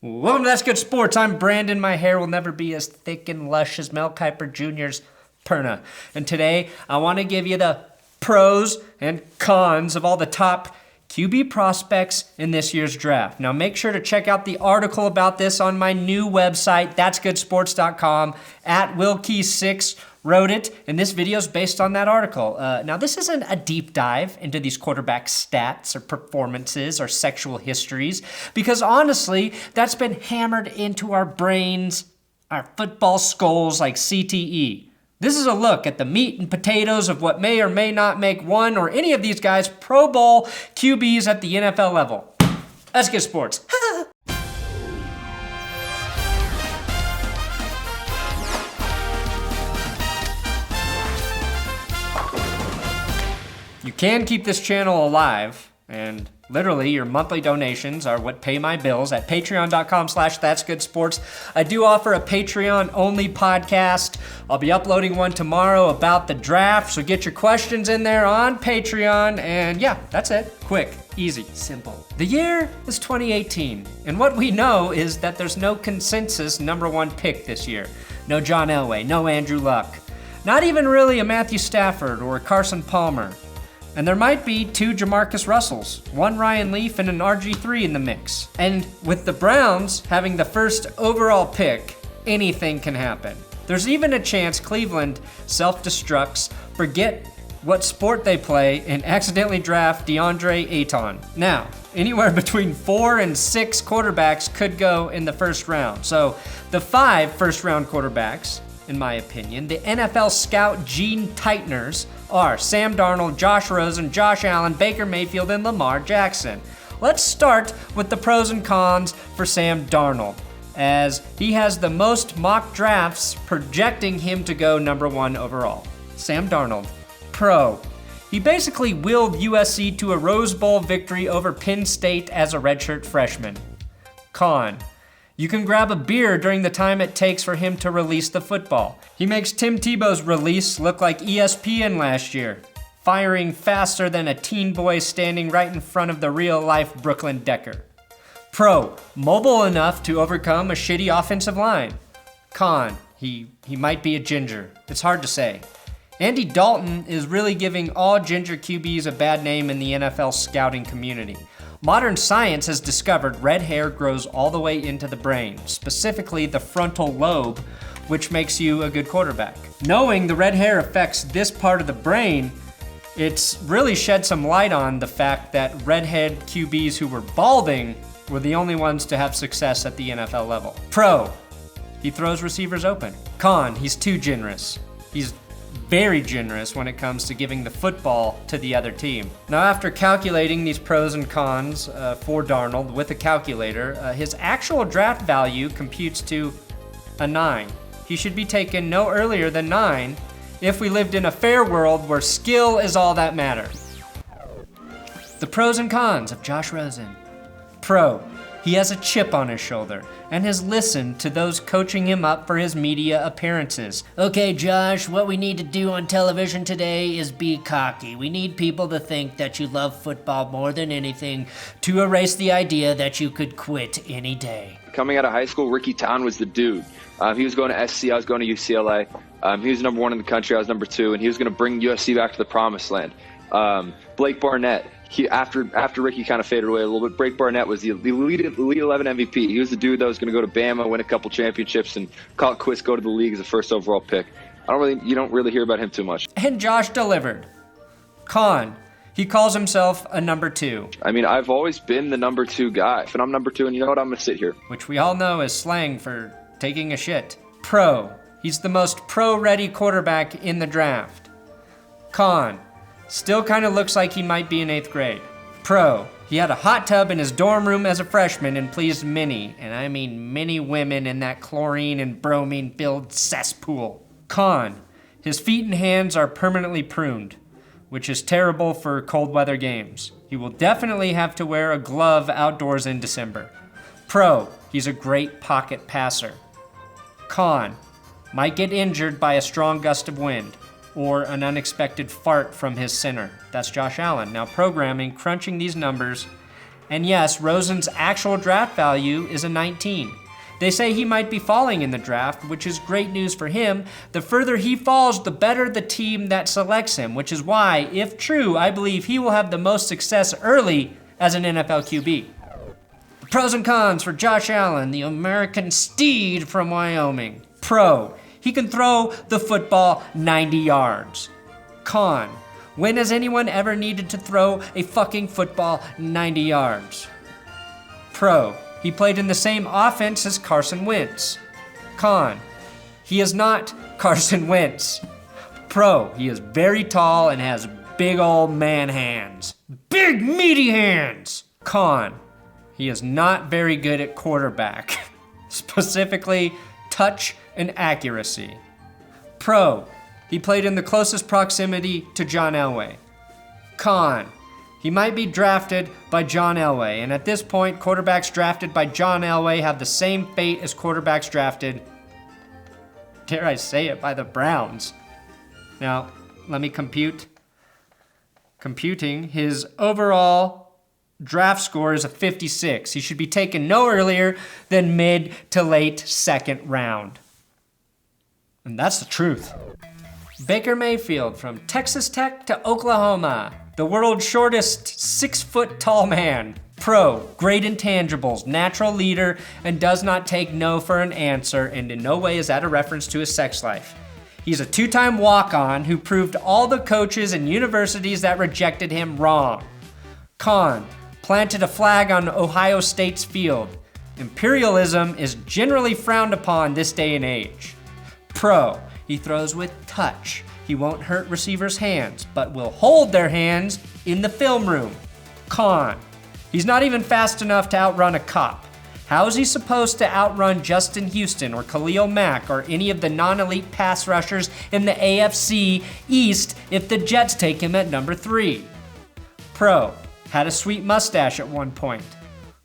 Welcome to That's Good Sports. I'm Brandon. My hair will never be as thick and lush as Mel Kiper Jr.'s Perna. And today, I want to give you the pros and cons of all the top QB prospects in this year's draft. Now, make sure to check out the article about this on my new website, ThatsGoodSports.com, at Wilkie6 wrote it, and this video is based on that article. Now, this isn't a deep dive into these quarterback stats or performances or sexual histories, because honestly, that's been hammered into our brains, our football skulls like CTE. This is a look at the meat and potatoes of what may or may not make one or any of these guys Pro Bowl QBs at the NFL level. That's good sports. You can keep this channel alive, and literally your monthly donations are what pay my bills at patreon.com/thatsgoodsports. I do offer a Patreon-only podcast. I'll be uploading one tomorrow about the draft, so get your questions in there on Patreon, and yeah, that's it. Quick, easy, simple. The year is 2018, and what we know is that there's no consensus number one pick this year. No John Elway, no Andrew Luck, not even really a Matthew Stafford or a Carson Palmer. And there might be two Jamarcus Russells, one Ryan Leaf and an RG3 in the mix. And with the Browns having the first overall pick, anything can happen. There's even a chance Cleveland self-destructs, forget what sport they play, and accidentally draft DeAndre Ayton. Now, anywhere between 4 and 6 quarterbacks could go in the first round. So the 5 first-round quarterbacks, in my opinion, the NFL Scout Gene Tighteners, are Sam Darnold, Josh Rosen, Josh Allen, Baker Mayfield, and Lamar Jackson. Let's start with the pros and cons for Sam Darnold, as he has the most mock drafts projecting him to go number 1 overall. Sam Darnold, pro. He basically willed USC to a Rose Bowl victory over Penn State as a redshirt freshman. Con. You can grab a beer during the time it takes for him to release the football. He makes Tim Tebow's release look like ESPN last year, firing faster than a teen boy standing right in front of the real-life Brooklyn Decker. Pro, mobile enough to overcome a shitty offensive line. Con, he might be a ginger. It's hard to say. Andy Dalton is really giving all ginger QBs a bad name in the NFL scouting community. Modern science has discovered red hair grows all the way into the brain, specifically the frontal lobe, which makes you a good quarterback. Knowing the red hair affects this part of the brain, it's really shed some light on the fact that redhead QBs who were balding were the only ones to have success at the NFL level. Pro, he throws receivers open. Con, he's too generous. He's very generous when it comes to giving the football to the other team. Now, after calculating these pros and cons for Darnold with a calculator, his actual draft value computes to a 9. He should be taken no earlier than 9 if we lived in a fair world where skill is all that matters. The pros and cons of Josh Rosen. Pro, he has a chip on his shoulder and has listened to those coaching him up for his media appearances. Okay, Josh, what we need to do on television today is be cocky. We need people to think that you love football more than anything, to erase the idea that you could quit any day. Coming out of high school, Ricky Town was the dude. He was going to SC, I was going to UCLA. He was number 1 in the country, I was number 2, and he was going to bring USC back to the promised land. Blake Barnett. After Ricky kind of faded away a little bit, Blake Barnett was the Elite 11 MVP. He was the dude that was going to go to Bama, win a couple championships, and call it quits, go to the league as a first overall pick. You don't really hear about him too much. And Josh delivered. Con, he calls himself a number 2. I mean, I've always been the number 2 guy. If I'm number 2, and you know what, I'm going to sit here. Which we all know is slang for taking a shit. Pro, he's the most pro-ready quarterback in the draft. Con, still kind of looks like he might be in 8th grade. Pro, he had a hot tub in his dorm room as a freshman and pleased many, and I mean many women in that chlorine and bromine-filled cesspool. Con, his feet and hands are permanently pruned, which is terrible for cold weather games. He will definitely have to wear a glove outdoors in December. Pro, he's a great pocket passer. Con, might get injured by a strong gust of wind or an unexpected fart from his center. That's Josh Allen. Now, programming, crunching these numbers, And yes, Rosen's actual draft value is a 19. They say he might be falling in the draft, which is great news for him. The further he falls, the better the team that selects him, which is why, if true, I believe he will have the most success early as an NFL QB. Pros and cons for Josh Allen, the American steed from Wyoming. Pro, he can throw the football 90 yards. Con, when has anyone ever needed to throw a fucking football 90 yards? Pro, he played in the same offense as Carson Wentz. Con, he is not Carson Wentz. Pro, he is very tall and has big old man hands. Big meaty hands. Con, he is not very good at quarterback, specifically touch and accuracy. Pro, he played in the closest proximity to John Elway. Con, he might be drafted by John Elway, and at this point, quarterbacks drafted by John Elway have the same fate as quarterbacks drafted, dare I say it, by the Browns. Now, let me compute. Computing, his overall draft score is a 56. He should be taken no earlier than mid to late second round. And that's the truth. Baker Mayfield from Texas Tech to Oklahoma. The world's shortest 6-foot tall man. Pro, great intangibles, natural leader, and does not take no for an answer, and in no way is that a reference to his sex life. He's a 2-time walk-on who proved all the coaches and universities that rejected him wrong. Con, planted a flag on Ohio State's field. Imperialism is generally frowned upon this day and age. Pro, he throws with touch. He won't hurt receivers' hands, but will hold their hands in the film room. Con, he's not even fast enough to outrun a cop. How is he supposed to outrun Justin Houston or Khalil Mack or any of the non-elite pass rushers in the AFC East if the Jets take him at number 3? Pro, had a sweet mustache at one point.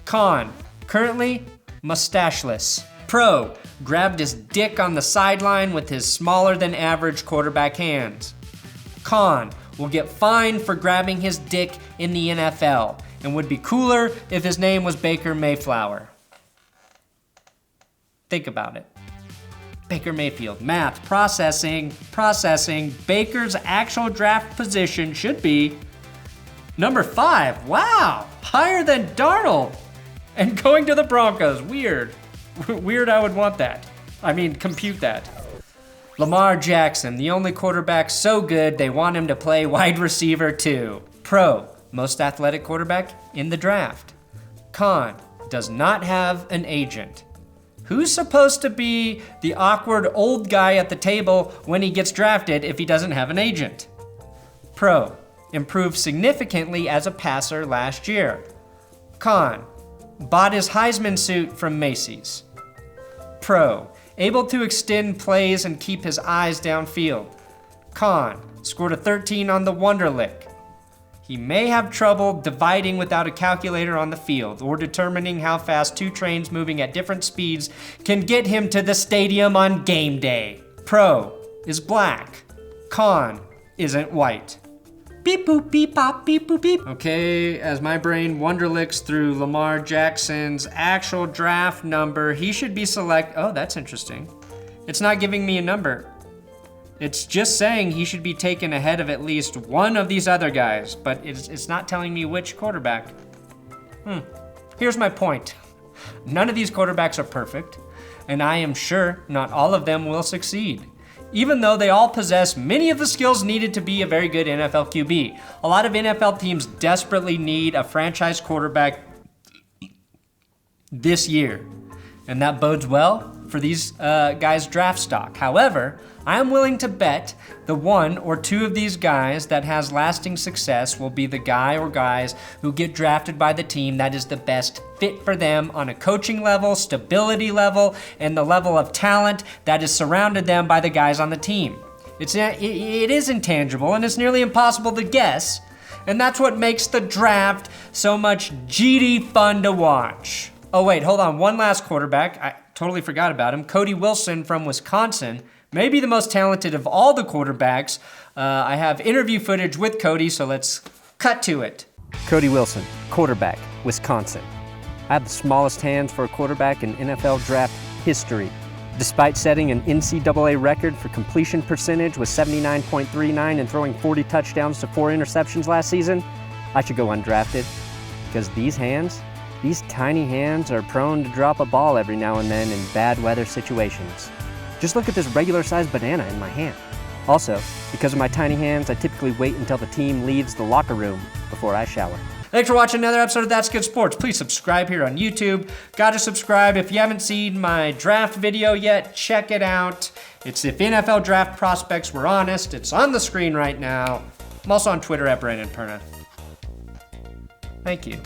Con, currently mustacheless. Pro, grabbed his dick on the sideline with his smaller than average quarterback hands. Con, will get fined for grabbing his dick in the NFL and would be cooler if his name was Baker Mayflower. Think about it. Baker Mayfield, math, processing. Baker's actual draft position should be number 5. Wow, higher than Darnold. And going to the Broncos, weird. Weird, I would want that. I mean, compute that. Lamar Jackson, the only quarterback so good they want him to play wide receiver too. Pro, most athletic quarterback in the draft. Con, does not have an agent. Who's supposed to be the awkward old guy at the table when he gets drafted if he doesn't have an agent? Pro, improved significantly as a passer last year. Con, bought his Heisman suit from Macy's. Pro, able to extend plays and keep his eyes downfield. Con, scored a 13 on the Wonderlic. He may have trouble dividing without a calculator on the field or determining how fast 2 trains moving at different speeds can get him to the stadium on game day. Pro, is black. Con, isn't white. Beep boop beep pop beep boop beep. Okay, as my brain wonderlicks through Lamar Jackson's actual draft number, he should be oh, that's interesting. It's not giving me a number. It's just saying he should be taken ahead of at least one of these other guys, but it's not telling me which quarterback. Here's my point. None of these quarterbacks are perfect, and I am sure not all of them will succeed, even though they all possess many of the skills needed to be a very good NFL QB. A lot of NFL teams desperately need a franchise quarterback this year, and that bodes well for these guys' draft stock. However, I am willing to bet the 1 or 2 of these guys that has lasting success will be the guy or guys who get drafted by the team that is the best fit for them on a coaching level, stability level, and the level of talent that is surrounded them by the guys on the team. It is intangible and it's nearly impossible to guess, and that's what makes the draft so much GD fun to watch. Oh wait, hold on, one last quarterback. I totally forgot about him. Cody Wilson from Wisconsin. Maybe the most talented of all the quarterbacks. I have interview footage with Cody, so let's cut to it. Cody Wilson, quarterback, Wisconsin. I have the smallest hands for a quarterback in NFL draft history. Despite setting an NCAA record for completion percentage with 79.39 and throwing 40 touchdowns to 4 interceptions last season, I should go undrafted because these tiny hands are prone to drop a ball every now and then in bad weather situations. Just look at this regular-sized banana in my hand. Also, because of my tiny hands, I typically wait until the team leaves the locker room before I shower. Thanks for watching another episode of That's Good Sports. Please subscribe here on YouTube. Gotta subscribe. If you haven't seen my draft video yet, check it out. It's If NFL Draft Prospects Were Honest. It's on the screen right now. I'm also on Twitter at Brandon Perna. Thank you.